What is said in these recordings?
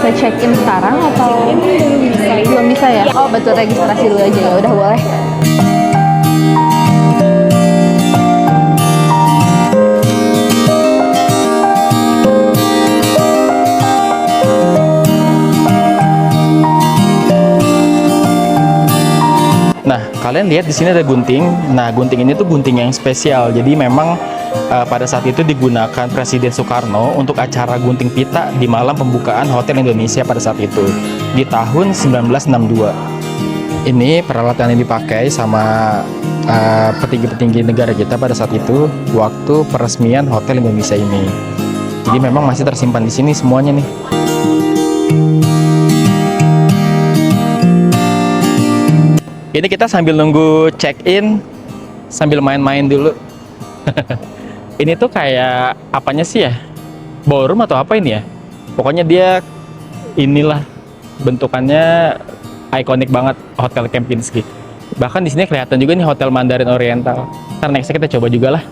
bisa check in sekarang atau belum bisa ya? Oh betul, registrasi dulu aja ya. Udah boleh. Nah, kalian lihat di sini ada gunting. Nah, gunting ini tuh gunting yang spesial. Jadi memang pada saat itu digunakan Presiden Soekarno untuk acara gunting pita di malam pembukaan Hotel Indonesia pada saat itu di tahun 1962. Ini peralatan yang dipakai sama petinggi-petinggi negara kita pada saat itu waktu peresmian Hotel Indonesia ini. Jadi memang masih tersimpan di sini semuanya nih. Ini kita sambil nunggu check-in, sambil main-main dulu. Ini tuh kayak apanya sih ya? Ballroom atau apa ini ya? Pokoknya dia inilah bentukannya ikonik banget Hotel Kempinski. Bahkan di sini kelihatan juga nih Hotel Mandarin Oriental. Ntar nextnya kita coba juga lah.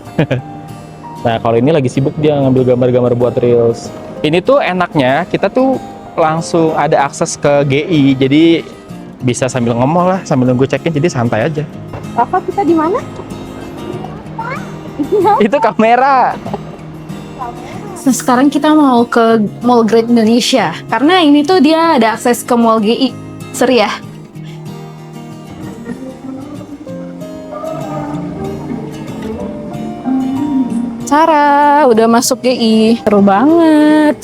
Nah kalau ini lagi sibuk dia ngambil gambar-gambar buat reels. Ini tuh enaknya kita tuh langsung ada akses ke GI. Jadi bisa sambil ngomong lah, sambil nunggu check-in, jadi santai aja. Kakak kita di mana? Itu kamera. Nah, sekarang kita mau ke Mall Great Indonesia. Karena ini tuh dia ada akses ke Mall GI. Seru ya? Sarah, udah masuk GI. Seru banget.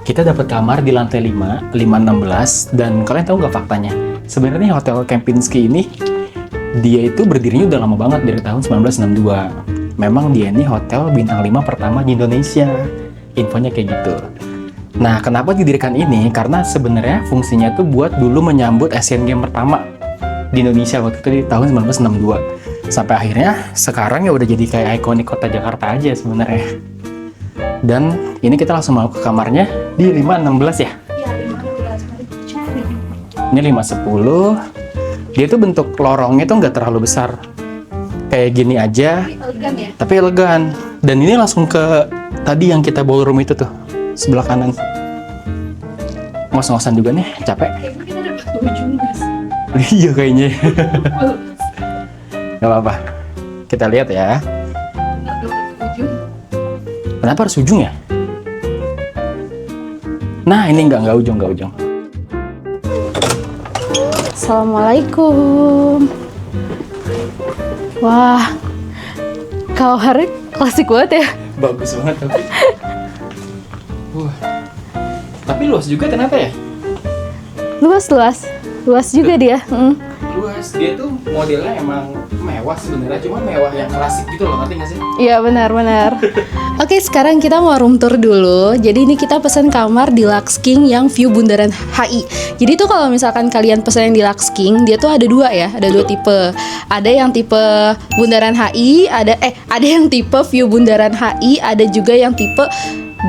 Kita dapat kamar di lantai 5, 516, dan kalian tahu nggak faktanya? Sebenarnya Hotel Kempinski ini, dia itu berdirinya udah lama banget dari tahun 1962. Memang dia ini hotel bintang 5 pertama di Indonesia. Infonya kayak gitu. Nah, kenapa didirikan ini? Karena sebenarnya fungsinya tuh buat dulu menyambut Asian Games pertama di Indonesia waktu itu di tahun 1962. Sampai akhirnya sekarang ya udah jadi kayak ikonik kota Jakarta aja sebenarnya. Dan ini kita langsung mau ke kamarnya di 516 ya? Iya, 516. Mari kita cari. Ini 510. Dia tuh bentuk lorongnya tuh nggak terlalu besar. Kayak gini aja. Tapi elegan ya? Tapi elegan. Dan ini langsung ke tadi yang kita ballroom itu tuh. Sebelah kanan. Ngos-ngosan juga nih, capek. Kayaknya kita dapat ujung guys. Iya kayaknya. Gak apa-apa. Kita lihat ya. Kenapa harus ujung ya? Nah, ini nggak ujung. Assalamualaikum. Wah, kamarnya klasik banget ya. Bagus banget tapi. Wah. Tapi luas juga ternyata ya? Luas juga dia. Luas. Dia tuh modelnya emang mewah sebenarnya, cuma mewah yang klasik gitu loh, ngerti nggak sih? Iya benar. Oke, sekarang kita mau room tour dulu. Jadi ini kita pesan kamar di Lux King yang view Bundaran HI. Jadi tuh kalau misalkan kalian pesan yang di Lux King, dia tuh ada dua ya, ada dua tipe. Ada yang tipe Bundaran HI, ada yang tipe view Bundaran HI, ada juga yang tipe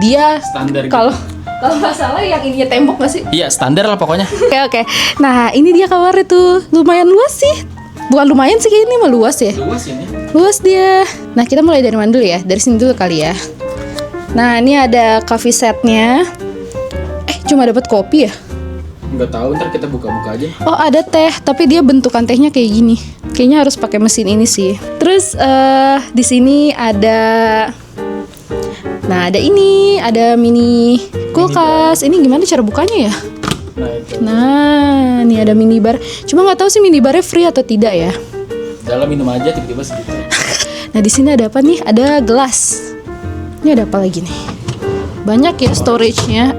dia Standar gitu. Kalau nggak salah yang ininya tembok nggak sih? Iya, standar lah pokoknya. Oke. Nah ini dia kamarnya tuh, lumayan luas sih. Bukan lumayan sih, kayaknya ini mah luas ya. Luas ya nih. Luas dia. Nah kita mulai dari mana dulu ya? Dari sini dulu kali ya. Nah ini ada coffee setnya. Cuma dapat kopi ya? Nggak tahu, ntar kita buka-buka aja. Oh ada teh, tapi dia bentukan tehnya kayak gini. Kayaknya harus pakai mesin ini sih. Terus di sini ada, nah ada ini, ada mini kulkas. Ini gimana cara bukanya ya? Nah itu. Nah ini ada minibar. Cuma nggak tahu sih minibarnya free atau tidak ya. Dalam minum aja tiba-tiba segitu. Nah di sini ada apa nih? Ada gelas. Ini ada apa lagi nih? Banyak ya storage-nya.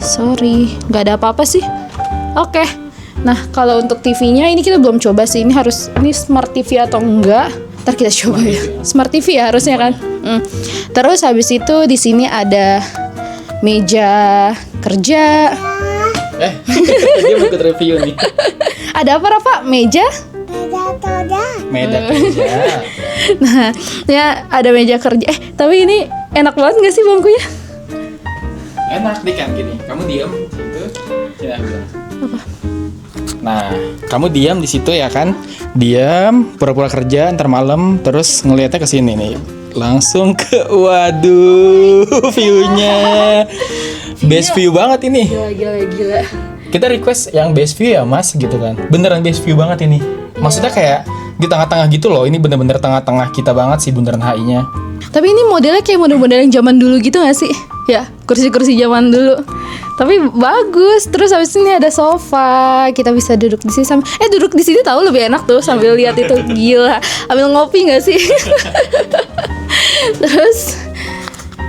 Sorry, nggak ada apa-apa sih. Oke. Nah kalau untuk TV-nya ini kita belum coba sih. Ini smart TV atau enggak? Ntar kita coba ya. Smart TV ya harusnya kan. Terus habis itu di sini ada meja kerja. Dia mau ikut review nih. Ada apa Rafa? Meja kerja. Nah, ya ada meja kerja. Tapi ini enak banget nggak sih bangkunya? Enak nih kan gini. Kamu diam gitu. Ya, Nah, kamu diam di situ ya kan? Diam, pura-pura kerja, ntar malam, terus ngelihatnya ke sini nih. Langsung ke, waduh, view-nya. Best view banget ini. Gila. Kita request yang best view ya mas, gitu kan. Beneran best view banget ini. Maksudnya kayak di tengah-tengah gitu loh. Ini bener-bener tengah-tengah kita banget sih bundaran HI-nya. Tapi ini modelnya kayak model-model yang zaman dulu gitu gak sih? Ya, kursi-kursi zaman dulu. Tapi bagus. Terus habis ini ada sofa. Kita bisa duduk di sini sambil duduk di sini tahu lebih enak tuh sambil lihat itu. Gila. Ambil ngopi gak sih? Terus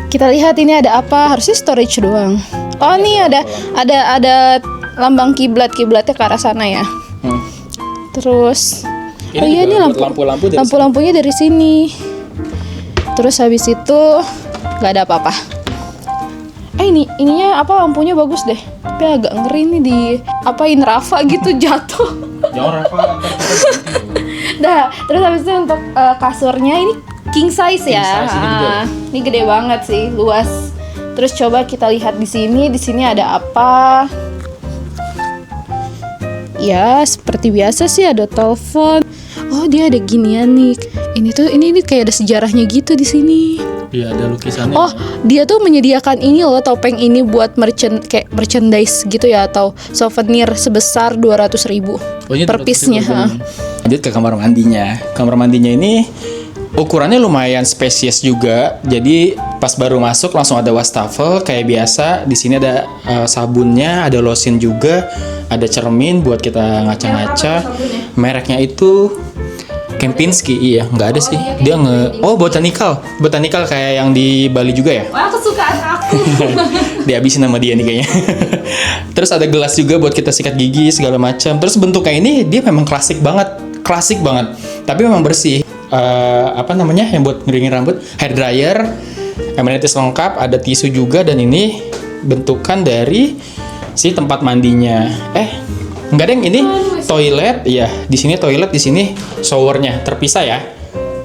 kita lihat ini ada apa? Harusnya storage doang. Oh, nih ada lambang kiblatnya ke arah sana ya. Terus Ini ini lampu-lampu dari lampu-lampunya dari sini. Terus habis itu nggak ada apa-apa. Ininya apa, lampunya bagus deh. Tapi agak ngeri nih di apain Rafa gitu jatuh. Jangan Rafa. Dah, terus habis itu untuk kasurnya ini king size ya. size, ini gede. Ini gede banget sih, luas. Terus coba kita lihat di sini. Di sini ada apa? Ya, seperti biasa sih ada telepon. Oh, dia ada ginian nih. Ini kayak ada sejarahnya gitu di sini. Iya, ada lukisannya. Oh, dia tuh menyediakan ini loh, topeng ini buat kayak merchandise gitu ya, atau souvenir sebesar 200.000 per piece-nya. Lanjut ke kamar mandinya. Kamar mandinya ini ukurannya lumayan spesies juga. Jadi pas baru masuk langsung ada wastafel kayak biasa. Di sini ada sabunnya, ada lotion juga, ada cermin buat kita ngaca-ngaca. Mereknya itu Kempinski, iya, nggak ada sih. Dia botanical kayak yang di Bali juga ya. Wah, kesukaan aku. Dihabisin sama dia nih kayaknya. Terus ada gelas juga buat kita sikat gigi segala macam. Terus bentuknya ini dia memang klasik banget, tapi memang bersih. Apa namanya yang buat ngeringin rambut, hair dryer, amenities lengkap, ada tisu juga, dan ini bentukan dari si tempat mandinya. Enggak deng, ini toilet, ya. Di sini toilet, di sini showernya terpisah ya.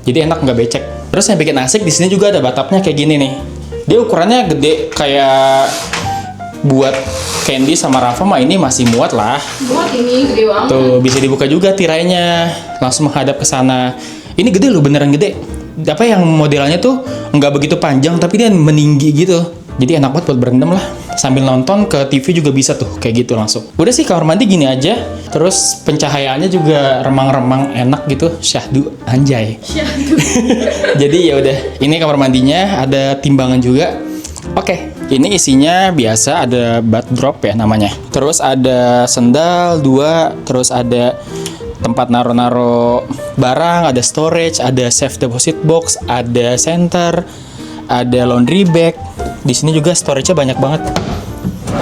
Jadi enak, nggak becek. Terus yang bikin asik di sini juga ada batapnya kayak gini nih. Dia ukurannya gede kayak buat Candy sama Rafa mah ini masih muat lah. Muat, ini gede banget. Tuh, bisa dibuka juga tirainya, langsung menghadap ke sana. Ini gede loh, beneran gede. Apa yang modelannya tuh nggak begitu panjang tapi dia meninggi gitu. Jadi enak banget buat berendam lah. Sambil nonton ke TV juga bisa tuh, kayak gitu langsung. Udah sih kamar mandi gini aja. Terus pencahayaannya juga remang-remang enak gitu. Syahdu anjay. Jadi ya udah, ini kamar mandinya, ada timbangan juga. Oke, ini isinya biasa, ada bathrobe ya namanya. Terus ada sendal 2, terus ada tempat naro-naro barang, ada storage, ada safe deposit box, ada center, ada laundry bag. Di sini juga storage-nya banyak banget.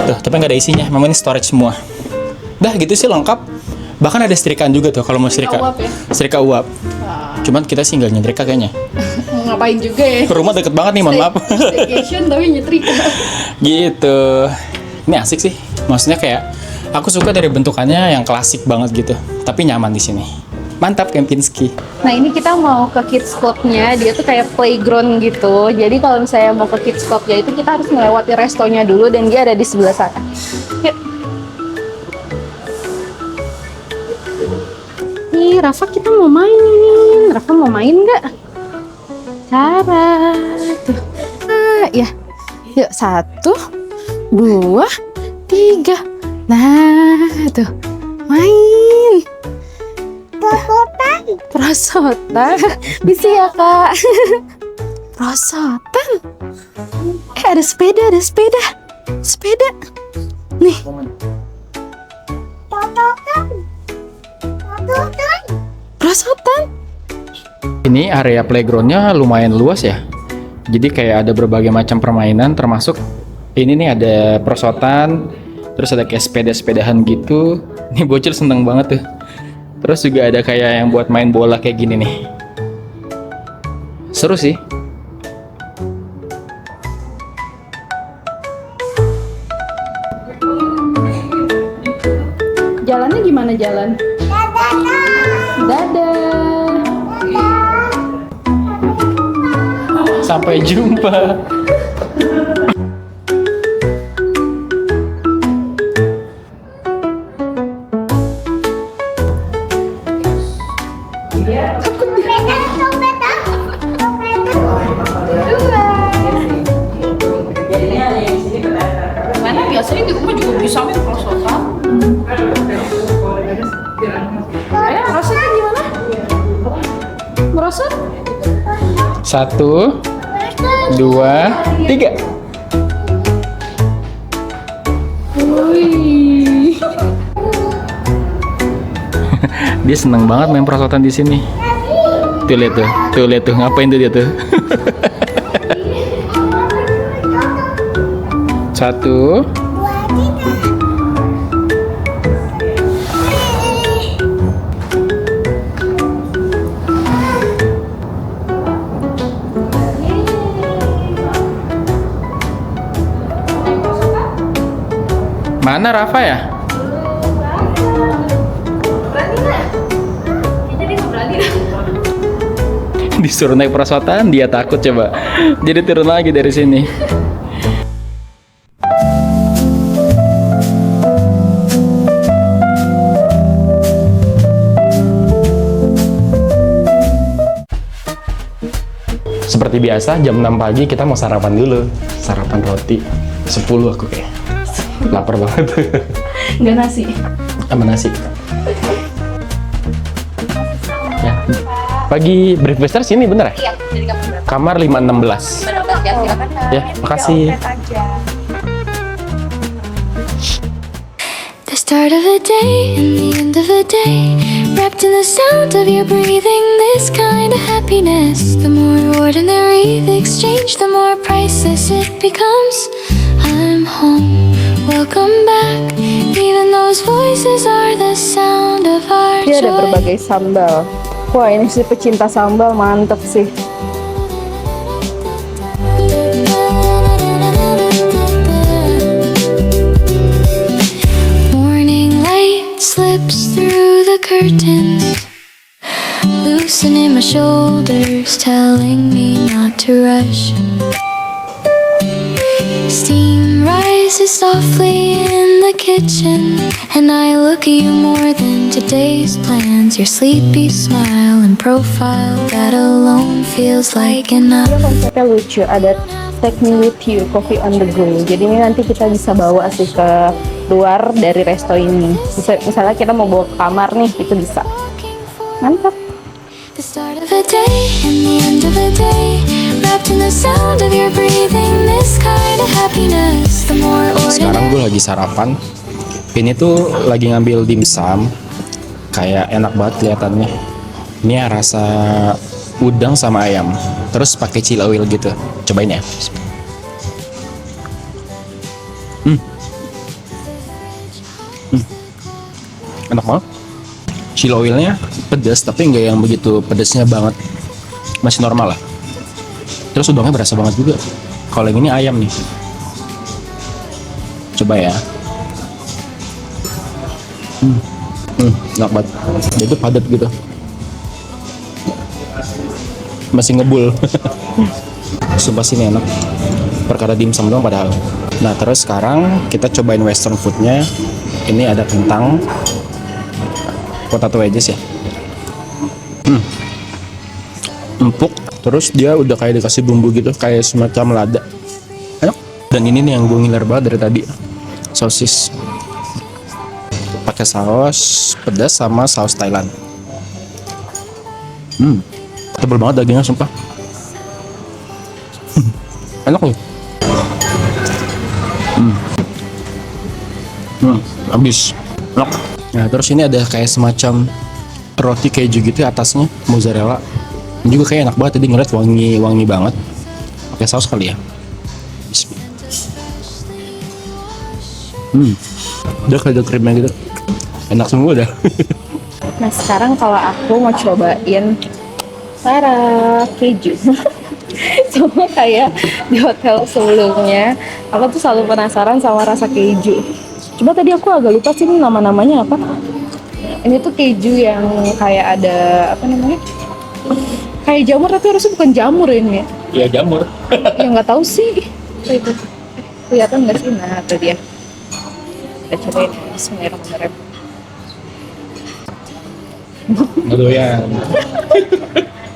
Tuh, tapi nggak ada isinya. Memang ini storage semua. Dah gitu sih lengkap. Bahkan ada setrikaan juga tuh kalau mau setrika. Uap ya? Setrika uap. Cuman kita sih nggak nyetrika kayaknya. Mau ngapain juga ya? Rumah deket banget nih, mohon maaf. Staycation tapi nyetrika. Gitu. Ini asik sih. Maksudnya kayak aku suka dari bentukannya yang klasik banget gitu. Tapi nyaman di sini. Mantap Kempinski. Nah, ini kita mau ke kids club-nya. Dia tuh kayak playground gitu. Jadi kalau misalnya mau ke kids club-nya itu kita harus melewati restonya dulu, dan dia ada di sebelah sana. Yuk. Nih, Rafa, kita mau main. Rafa mau main nggak? Cara tuh. Ya. Yuk, 1, 2, 3. Nah, tuh. Main. Prosotan. Bisa ya, Kak? Prosotan. Ada sepeda. Sepeda. Nih. Prosotan. Ini area playgroundnya lumayan luas ya. Jadi kayak ada berbagai macam permainan, termasuk ini nih ada prosotan, terus ada kayak sepeda-sepedahan gitu. Ini bocil seneng banget tuh. Terus juga ada kayak yang buat main bola kayak gini nih. Seru sih. Jalannya gimana jalan? Dadah. Sampai jumpa. Mana biasanya di rumah juga bisa main perosotan. Ayo, rasanya gimana? Merosot? 1, 2, 3. Wih. Dia seneng banget main perosotan di sini. Tuh lihat tuh, ngapain tuh dia tuh? 1, mana Rafa ya? Berani nggak? Kayaknya dia nggak berani dah. Disuruh naik perosotan, dia takut coba. Jadi turun lagi dari sini. Seperti biasa, jam 6 pagi kita mau sarapan dulu. Sarapan roti. 10 aku kayak. Lapar banget. Nggak nasi. Sama nasi. Ya. Pagi breakfaster sini bener ya? Iya, jadi kamar berapa? Kamar 516. Ya, silakan. Ya, makasih. The start of a day and the end of a day, wrapped in the sound of your breathing. This kind of happiness, the more ordinary the exchange, the more priceless it becomes. I'm home, welcome back. Even those voices are the sound of our Ini ada joy. berbagai sambal. Wah, ini sih pecinta sambal mantep sih. Morning light slips through the curtains, loosening my shoulders, telling me not to rush. Steam rises softly in the kitchen, and I look at you more than today's plans. Your sleepy smile and profile, that alone feels like enough. Ini konsepnya lucu, ada take me with you, coffee on the go. Jadi ini nanti kita bisa bawa sih ke luar dari resto ini. Misalnya kita mau bawa ke kamar nih, itu bisa. Mantap. The start of a day and the end of a day, wrapped in the sound of your breathing. This kind of happiness, the more Sekarang ordinary. gue lagi sarapan. Ini tuh lagi ngambil dimsum. Kayak enak banget kelihatannya. Ini rasa udang sama ayam. Terus pakai chili oil gitu. Cobain ya. Enak banget. Chili oilnya pedas tapi nggak yang begitu pedasnya banget. Masih normal lah. Terus udangnya berasa banget juga. Kalau yang ini ayam nih. Coba ya. Enak banget. Dia tuh padat gitu. Masih ngebul. Sumpah sini enak. Perkara dimsum doang padahal. Nah terus sekarang kita cobain western foodnya. Ini ada kentang, potato wedges ya. Empuk. Terus dia udah kayak dikasih bumbu gitu, kayak semacam lada. Enak. Dan ini nih yang gue ngiler banget dari tadi. Sosis. Pakai saus pedas sama saus Thailand. Tebel banget dagingnya sumpah. Enak loh. Habis. Enak. Nah terus ini ada kayak semacam roti keju gitu atasnya, mozzarella. Ini juga kayak enak banget, tadi ngeliat wangi banget. Pakai saus kali ya. Udah kayak ada krimnya gitu. Enak semua dah. Nah sekarang kalau aku mau cobain keju. Sama kayak di hotel sebelumnya, aku tuh selalu penasaran sama rasa keju. Coba tadi aku agak lupa sih ini nama-namanya apa. Ini tuh keju yang kayak ada apa namanya? Kayak jamur tapi harusnya bukan jamur ini ya. Iya jamur. Ya nggak tahu sih. Itu kelihatan nggak sih? Nah itu dia. Kita cobain. Bismillahirrahmanirrahim. Nggak doyan.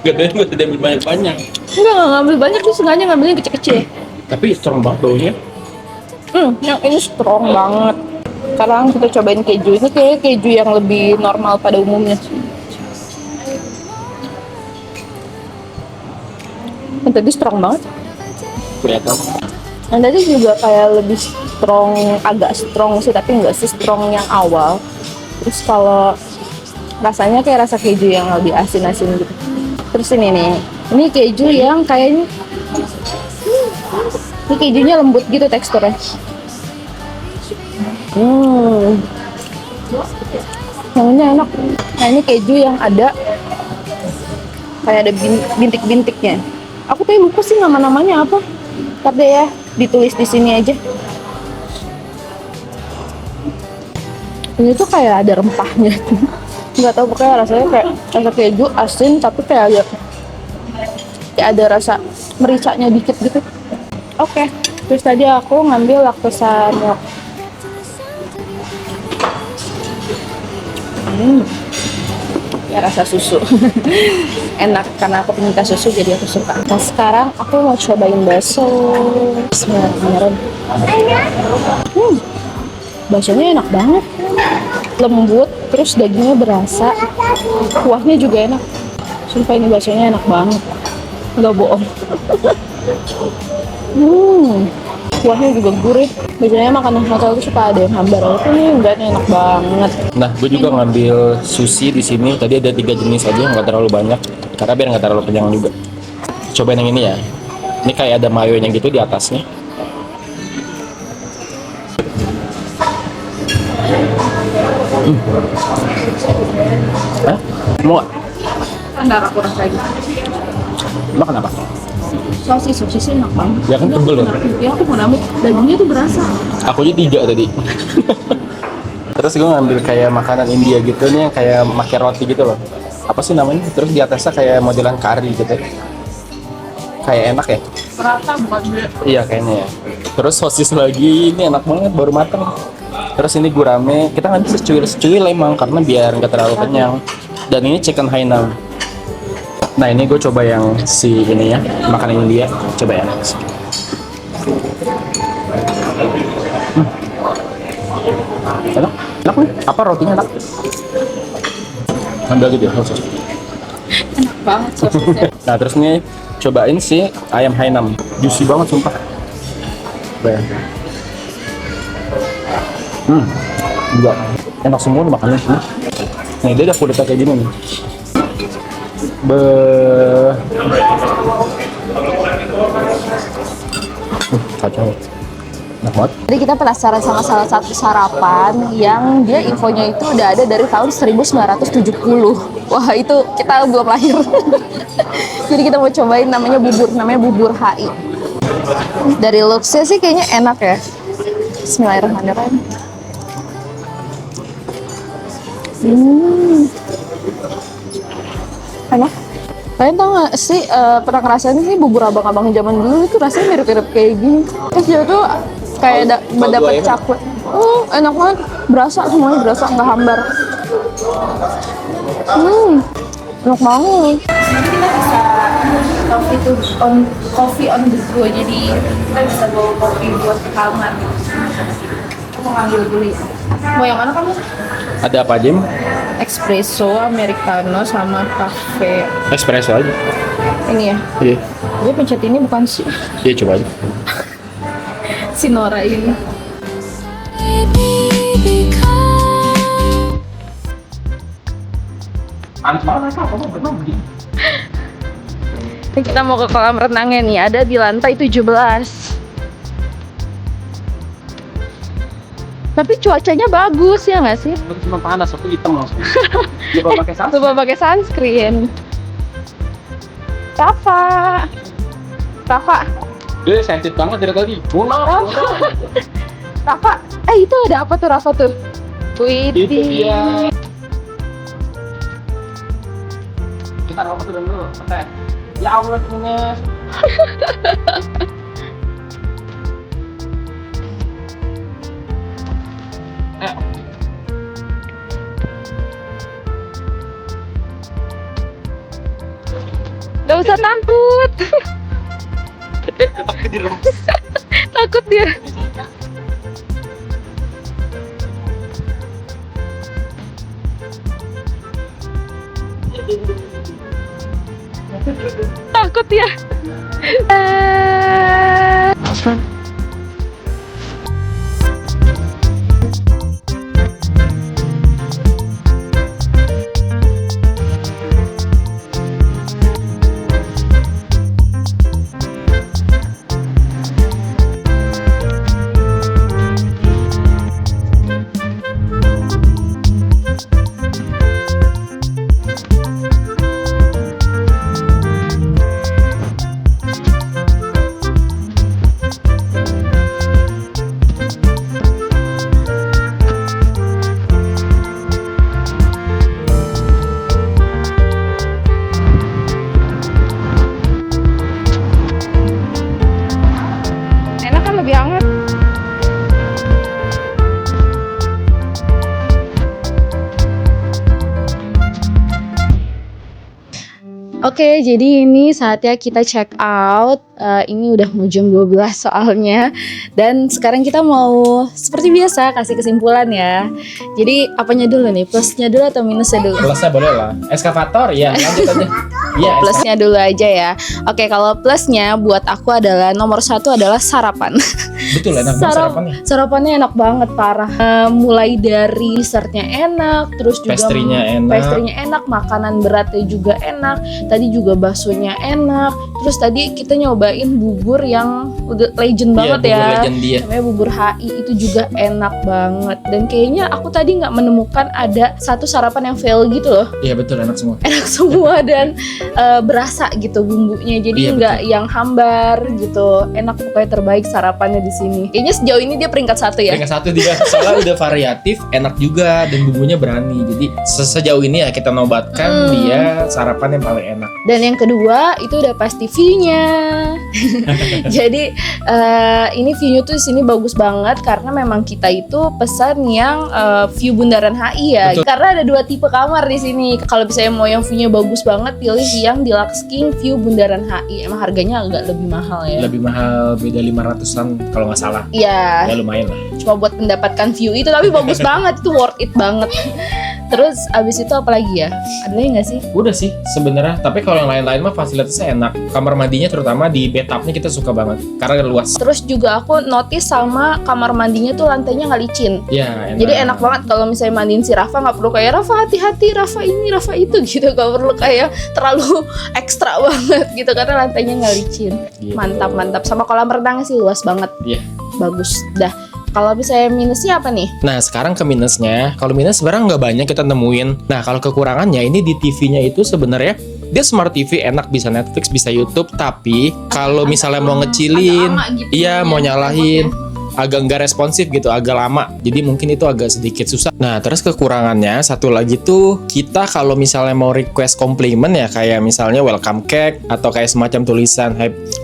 Nggak doyan, gue tidak ambil banyak-banyak. Enggak ngambil banyak tuh, sengaja ngambilnya kecil-kecil. Tapi strong banget baunya. Yang ini strong banget. Sekarang kita cobain keju. Ini kayak keju yang lebih normal pada umumnya. Yang tadi strong banget. Kelihatan. Yang tadi juga kayak lebih strong, agak strong sih, tapi nggak se-strong yang awal. Terus kalau rasanya kayak rasa keju yang lebih asin-asin gitu. Terus ini nih, ini keju yang kayaknya ini kejunya lembut gitu teksturnya. Yang ini enak. Nah ini keju yang ada kayak ada bintik-bintiknya. Aku tuh lupa sih nama-namanya apa. Tapi ya ditulis di sini aja. Ini tuh kayak ada rempahnya. Nggak tahu, pokoknya rasanya kayak rasa keju asin tapi kayak ada rasa mericanya dikit gitu. Oke. Terus tadi aku ngambil laktosa milk. Ya rasa susu. Enak karena aku penyinta susu jadi aku suka. Nah sekarang aku mau cobain bakso. Bismillahirrahmanirrahim. Baksonya enak banget, lembut, terus dagingnya berasa, kuahnya juga enak. Sumpah ini baksonya enak banget, nggak bohong. Kuahnya juga gurih. Biasanya makanan hotel itu suka ada yang hambar, itu nih enggak, nih enak banget. Nah, gue juga ngambil sushi di sini. Tadi ada 3 jenis aja, nggak terlalu banyak, karena biar nggak terlalu kenyang juga. Cobain yang ini ya. Ini kayak ada mayonya gitu di atasnya. Hah? Mau nggak? Enggak, aku rasain. Makan apa? Sosis enak banget. Ya kan tebel ya? Ya aku mau nambah, dagingnya tuh berasa. Aku aja 3 tadi. Terus gue ngambil kayak makanan India gitu nih, yang kayak pakai roti gitu loh. Apa sih namanya? Terus di atasnya kayak modelan kari gitu. Kayak enak ya? Rata bukan dia. Iya kayaknya ya. Terus sosis lagi, ini enak banget, baru matang. Terus ini gurame, kita ngambil secuil emang karena biar nggak terlalu kenyang. Dan ini chicken Hainam. Nah ini gue coba yang si ini ya, makanan India. Coba ya. Enak, enak nih. Apa rotinya enak? Ambil gitu ya, sosis. Enak banget sosisnya. Nah terus nih cobain si ayam Hainam, juicy banget sumpah. Bayang. Juga enak semua nih makannya sih. Nah dia udah kulitnya kayak gini nih. Kacau. Enak banget. Jadi kita penasaran sama salah satu sarapan yang dia infonya itu udah ada dari tahun 1970. Wah itu kita belum lahir. Jadi kita mau cobain namanya bubur HI. Dari looks-nya sih kayaknya enak ya. Bismillahirrahmanirrahim. Enak. Kalian tau gak sih, pernah ngerasain sih bubur abang-abang zaman dulu itu rasanya mirip-mirip kayak gini. Terus dia tuh kayak mendapat cakwe. Enak banget, berasa semuanya, berasa nggak hambar. Enak banget. Nanti kita bisa coffee on the go, jadi kita bisa bawa kopi buat ke kamar. Aku mau ngambil dulu ya. Mau yang mana kamu? Ada apa aja? Espresso, americano, sama cafe. Espresso aja. Ini ya. Iya. Dia pencet ini bukan si Iya coba aja. si Nora ini. Panas banget apa berenang begini. Ini kita mau ke kolam renangnya nih, ada di lantai 17. Tapi cuacanya bagus ya nggak sih? Aku cuma panas, aku hitam langsung. Lupa pakai sunscreen. Lupa pakai sunscreen. Rafa. Dia sensitif banget dari tadi. Rafa. Itu ada apa tuh Rafa tuh? Wih. Itu dia. Kita Rafa turun dulu. Oke. Ya Allah punya. Gak usah takut. Takut dia. Takut ya. Enak kan, lebih hangat. Oke, jadi ini saatnya kita check out. Ini udah mau jam 12 soalnya. Dan sekarang kita mau seperti biasa kasih kesimpulan ya. Jadi apanya dulu nih? Plusnya dulu atau minusnya dulu? Plusnya boleh lah. Eskavator ya, lanjut aja. Iya, Plusnya dulu aja ya. Oke, kalau plusnya buat aku adalah nomor 1 adalah sarapan. betul enak banget sarapannya. Sarapannya enak banget parah. Mulai dari dessertnya enak, terus juga Pastry-nya enak, makanan beratnya juga enak. Tadi juga baksonya enak. Terus tadi kita nyobain bubur yang udah legend banget bubur ya. legend dia. Namanya bubur HI, itu juga enak banget. Dan kayaknya aku tadi nggak menemukan ada satu sarapan yang fail gitu loh. Iya betul, enak semua. Enak semua dan berasa gitu bumbunya, jadi Iya, nggak yang hambar gitu. Enak, pokoknya terbaik sarapannya di sini. Kayaknya sejauh ini dia peringkat 1 ya. Peringkat 1 dia, soalnya udah variatif, enak juga dan bumbunya berani. Jadi sejauh ini ya kita nobatkan dia sarapan yang paling enak. Dan yang kedua itu udah pasti view-nya. Jadi ini view-nya tuh di sini bagus banget karena memang kita itu pesan yang view Bundaran HI ya. Betul. Karena ada 2 tipe kamar di sini. Kalau misalnya mau yang view-nya bagus banget, pilih yang Deluxe King View Bundaran HI. Emang harganya agak lebih mahal ya. Lebih mahal, beda 500-an kalau nggak salah. Iya. Ya lumayan lah. Cuma buat mendapatkan view itu, tapi bagus banget, itu worth it banget. Terus abis itu apa lagi ya? Ada lagi nggak sih? Udah sih sebenarnya, tapi kalau yang lain-lain mah fasilitasnya enak. Kamar mandinya terutama di bathtubnya kita suka banget karena luas. Terus juga aku notice sama kamar mandinya tuh lantainya nggak licin. Ya, enak. Jadi enak banget kalau misalnya mandiin si Rafa, nggak perlu kayak Rafa hati-hati, Rafa ini, Rafa itu gitu. Gak perlu kayak terlalu ekstra banget gitu karena lantainya nggak licin. Gitu. Mantap. Sama kolam renangnya sih luas banget. Iya. Bagus. Dah. Kalau misalnya minusnya apa nih? Nah sekarang ke minusnya. Kalau minus sebenarnya nggak banyak kita nemuin. Nah kalau kekurangannya ini di TV-nya itu sebenarnya dia smart TV, enak, bisa Netflix, bisa YouTube. Tapi kalau misalnya mau ngecilin, agak lama gitu iya ya, mau nyalahin, remote-nya. agak nggak responsif gitu, agak lama. Jadi mungkin itu agak sedikit susah. Nah terus kekurangannya satu lagi tuh, kita kalau misalnya mau request komplimen ya, kayak misalnya welcome cake atau kayak semacam tulisan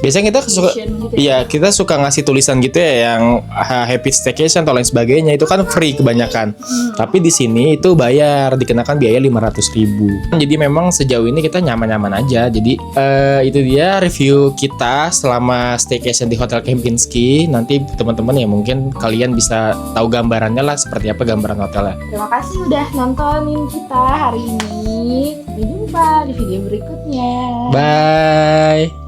biasanya kita suka, Gitu iya kita suka ngasih tulisan gitu ya yang happy staycation atau lain sebagainya, itu kan free kebanyakan. Tapi di sini itu bayar, dikenakan biaya 500.000. Jadi memang sejauh ini kita nyaman-nyaman aja. Jadi itu dia review kita selama staycation di Hotel Kempinski. Nanti teman-teman ya mungkin kalian bisa tahu gambarannya lah seperti apa gambaran hotelnya. Terima kasih udah nontonin kita hari ini. Sampai jumpa di video berikutnya. Bye.